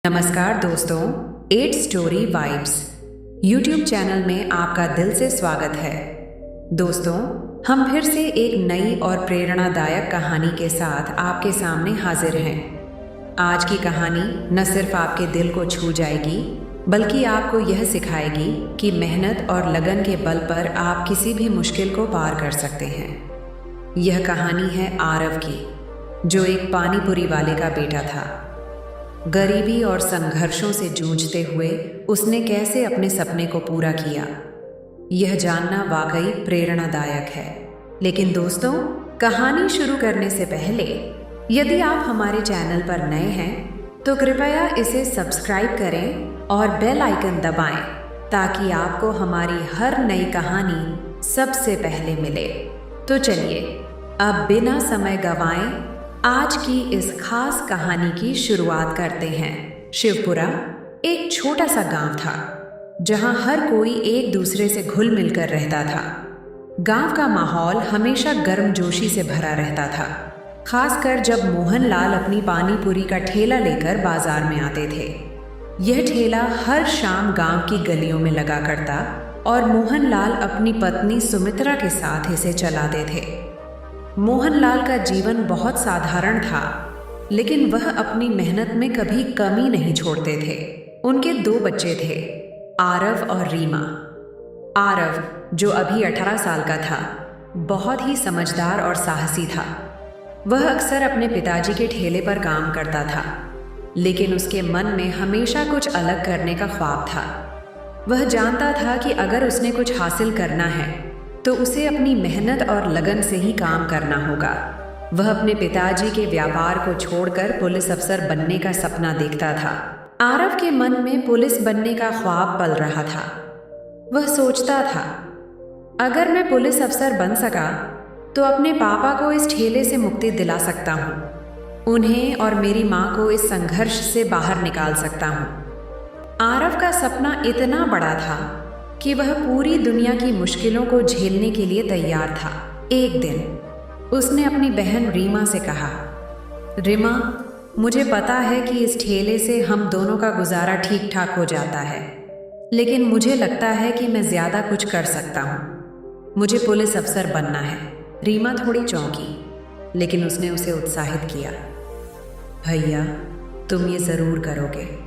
नमस्कार दोस्तों, 8 story vibes YouTube channel में आपका दिल से स्वागत है। दोस्तों, हम फिर से एक नई और प्रेरणादायक कहानी के साथ आपके सामने हाजिर हैं। आज की कहानी न सिर्फ आपके दिल को छू जाएगी, बल्कि आपको यह सिखाएगी कि मेहनत और लगन के बल पर आप किसी भी मुश्किल को पार कर सकते हैं। यह कहानी है आरव की, जो एक पानीपुरी वाले का बेटा था। गरीबी और संघर्षों से जूझते हुए उसने कैसे अपने सपने को पूरा किया, यह जानना वाकई प्रेरणादायक है। लेकिन दोस्तों, कहानी शुरू करने से पहले यदि आप हमारे चैनल पर नए हैं तो कृपया इसे सब्सक्राइब करें और बेल आइकन दबाएं, ताकि आपको हमारी हर नई कहानी सबसे पहले मिले। तो चलिए अब बिना समय गंवाए आज की इस खास कहानी की शुरुआत करते हैं। शिवपुरा एक छोटा सा गांव था, जहां हर कोई एक दूसरे से घुल मिलकर रहता था। गांव का माहौल हमेशा गर्मजोशी से भरा रहता था, खासकर जब मोहनलाल अपनी पानीपुरी का ठेला लेकर बाजार में आते थे। यह ठेला हर शाम गांव की गलियों में लगा करता और मोहनलाल अपनी पत्नी सुमित्रा के साथ इसे चलाते थे। मोहनलाल का जीवन बहुत साधारण था, लेकिन वह अपनी मेहनत में कभी कमी नहीं छोड़ते थे। उनके 2 बच्चे थे, आरव और रीमा। आरव, जो अभी 18 साल का था, बहुत ही समझदार और साहसी था। वह अक्सर अपने पिताजी के ठेले पर काम करता था, लेकिन उसके मन में हमेशा कुछ अलग करने का ख्वाब था। वह जानता था कि अगर उसने कुछ हासिल करना है तो उसे अपनी मेहनत और लगन से ही काम करना होगा। वह अपने पिताजी के व्यापार को छोड़कर पुलिस अफसर बनने का सपना देखता था। आरव के मन में पुलिस बनने का ख्वाब पल रहा था। वह सोचता था, अगर मैं पुलिस अफसर बन सका तो अपने पापा को इस ठेले से मुक्ति दिला सकता हूँ। उन्हें और मेरी माँ को इस संघर्ष से बाहर निकाल सकता हूँ। आरव का सपना इतना बड़ा था कि वह पूरी दुनिया की मुश्किलों को झेलने के लिए तैयार था। एक दिन उसने अपनी बहन रीमा से कहा, रीमा, मुझे पता है कि इस ठेले से हम दोनों का गुजारा ठीक ठाक हो जाता है, लेकिन मुझे लगता है कि मैं ज़्यादा कुछ कर सकता हूँ। मुझे पुलिस अफसर बनना है। रीमा थोड़ी चौंकी, लेकिन उसने उसे उत्साहित किया, भैया, तुम ये ज़रूर करोगे।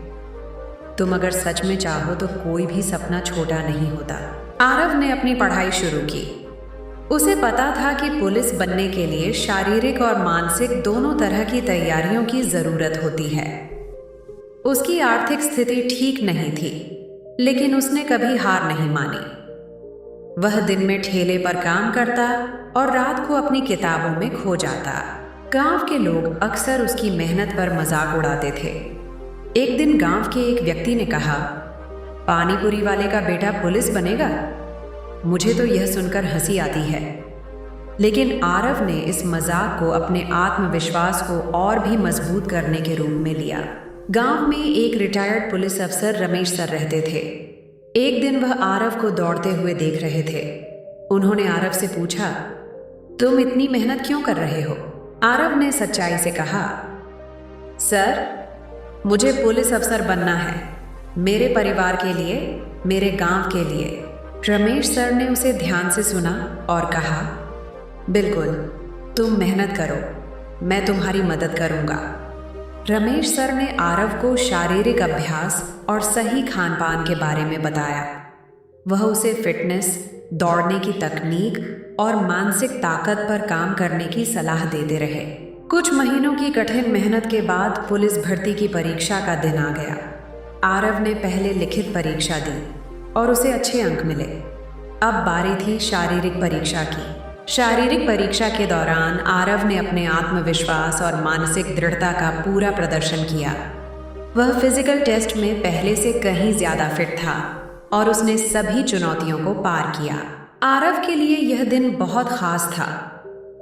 तुम अगर सच में चाहो तो कोई भी सपना छोटा नहीं होता। आरव ने अपनी पढ़ाई शुरू की। उसे पता था कि पुलिस बनने के लिए शारीरिक और मानसिक दोनों तरह की तैयारियों की जरूरत होती है। उसकी आर्थिक स्थिति ठीक नहीं थी, लेकिन उसने कभी हार नहीं मानी। वह दिन में ठेले पर काम करता और रात को अपनी किताबों में खो जाता। गांव के लोग अक्सर उसकी मेहनत पर मजाक उड़ाते थे। एक दिन गांव के एक व्यक्ति ने कहा, पानीपुरी वाले का बेटा पुलिस बनेगा? मुझे तो यह सुनकर हंसी आती है। लेकिन आरव ने इस मजाक को अपने आत्मविश्वास को और भी मजबूत करने के रूप में लिया। गांव में एक रिटायर्ड पुलिस अफसर रमेश सर रहते थे। एक दिन वह आरव को दौड़ते हुए देख रहे थे। उन्होंने आरव से पूछा, तुम इतनी मेहनत क्यों कर रहे हो? आरव ने सच्चाई से कहा, सर, मुझे पुलिस अफसर बनना है, मेरे परिवार के लिए, मेरे गांव के लिए। रमेश सर ने उसे ध्यान से सुना और कहा, बिल्कुल, तुम मेहनत करो, मैं तुम्हारी मदद करूंगा। रमेश सर ने आरव को शारीरिक अभ्यास और सही खान पान के बारे में बताया। वह उसे फिटनेस, दौड़ने की तकनीक और मानसिक ताकत पर काम करने की सलाह देते रहे। कुछ महीनों की कठिन मेहनत के बाद पुलिस भर्ती की परीक्षा का दिन आ गया। आरव ने पहले लिखित परीक्षा दी और उसे अच्छे अंक मिले। अब बारी थी शारीरिक परीक्षा की। शारीरिक परीक्षा के दौरान आरव ने अपने आत्मविश्वास और मानसिक दृढ़ता का पूरा प्रदर्शन किया। वह फिजिकल टेस्ट में पहले से कहीं ज्यादा फिट था और उसने सभी चुनौतियों को पार किया। आरव के लिए यह दिन बहुत खास था।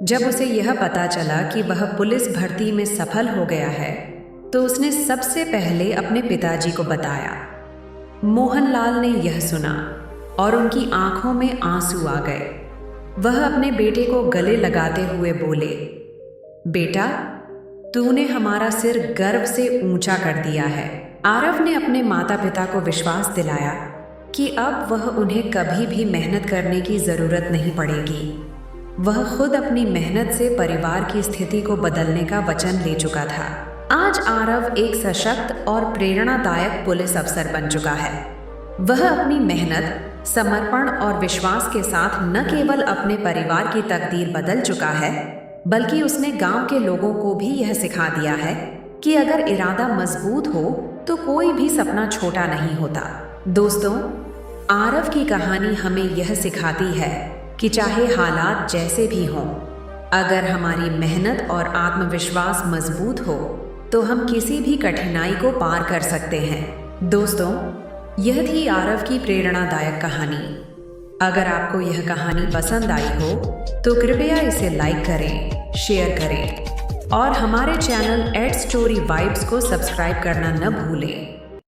जब उसे यह पता चला कि वह पुलिस भर्ती में सफल हो गया है, तो उसने सबसे पहले अपने पिताजी को बताया। मोहनलाल ने यह सुना और उनकी आंखों में आंसू आ गए। वह अपने बेटे को गले लगाते हुए बोले, बेटा, तूने हमारा सिर गर्व से ऊंचा कर दिया है। आरव ने अपने माता पिता को विश्वास दिलाया कि अब वह उन्हें कभी भी मेहनत करने की ज़रूरत नहीं पड़ेगी। वह खुद अपनी मेहनत से परिवार की स्थिति को बदलने का वचन ले चुका था। आज आरव एक सशक्त और प्रेरणादायक पुलिस अफसर बन चुका है। वह अपनी मेहनत, समर्पण और विश्वास के साथ न केवल अपने परिवार की तकदीर बदल चुका है, बल्कि उसने गांव के लोगों को भी यह सिखा दिया है कि अगर इरादा मजबूत हो तो कोई भी सपना छोटा नहीं होता। दोस्तों, आरव की कहानी हमें यह सिखाती है कि चाहे हालात जैसे भी हों, अगर हमारी मेहनत और आत्मविश्वास मजबूत हो तो हम किसी भी कठिनाई को पार कर सकते हैं। दोस्तों, यह थी आरव की प्रेरणादायक कहानी। अगर आपको यह कहानी पसंद आई हो तो कृपया इसे लाइक करें, शेयर करें और हमारे चैनल एड स्टोरी वाइब्स को सब्सक्राइब करना न भूलें।